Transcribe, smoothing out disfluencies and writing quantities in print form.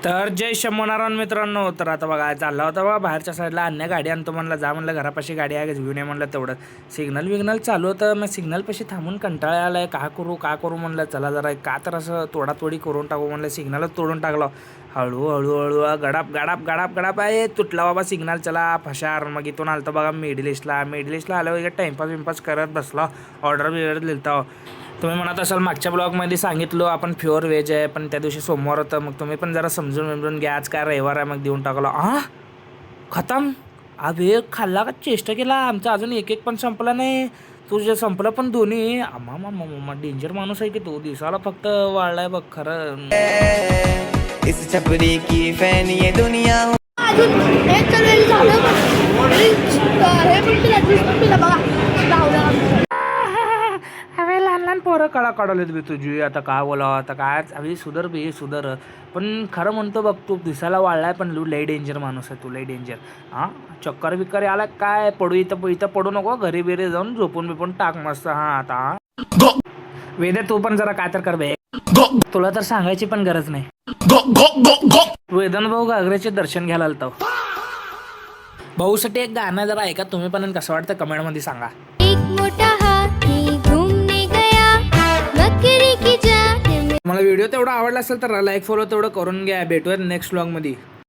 तर जय शंभूनारायण मित्रांनो. तर आता बघा चालला होता बघा बाहेरच्या साईडला अन्य गाडी आणतो म्हणलं, जा म्हणलं घरापाशी गाडी आहे घेऊन ये म्हणलं. तेवढं सिग्नल विग्नल चालू होतं, मग सिग्नलपाशी थांबून कंटाळा आलाय. का करू म्हणलं, चला जरा का तर असं तोडातोडी करून टाकू म्हणलं. सिग्नलच तोडून टाकलं. हळू गडाप गडाप गडाप गडाप आहे तुटला बाबा सिग्नल. चला फशार. मग इथून आलं बघा मिडल ईस्टला आल्यावर इकडे टाइमपास करत बसला. ऑर्डर बिर्डर लिहिता. तुम्ही म्हणत असाल मागच्या ब्लॉगमध्ये सांगितलं आपण प्युअर व्हेज आहे, पण त्या दिवशी सोमवार होतं. मग तुम्ही पण जरा समजून घ्या. आज काय रविवार आहे, मग देऊन टाकलं. खतम. वेळ खाल्ला का चेष्टा केला. आमचा अजून एक पण संपला नाही. तुझं संपलं पण दोन्ही. आम्हा डेंजर माणूस आहे की तू. दिसाला फक्त वाढलाय बघ खरं. इस छपरी की फैन ये दुनिया लहान पोरं काढवलेत बी तुझी. आता काय बोलावं, आता काय हवी सुधर. पण खरं म्हणतो बघ, तू दिसायला वाढलाय पण लय डेंजर माणूस आहे तू, लय डेंजर. चक्कर बिक्कर आला काय पडू इथं पडू नको. घरी बिरी जाऊन झोपून बिपून टाक मस्त. आता वेदे तू पण जरा काय तर कर बे. तुला तर सांगायची पण गरज नाही. वेदन भाऊ घागरेचे दर्शन घ्यायला आलतो. भाऊसाठी एक गाणं जरा ऐका तुम्ही पण, कसं वाटतं कमेंट मध्ये सांगा. एक मोठा हाथी घूमने गया बकरी की जान में. मला व्हिडिओ तेवढा आवडला असेल तर लाईक फॉलो तेवढं करून घ्या. भेटूयात नेक्स्ट व्लॉग मध्ये.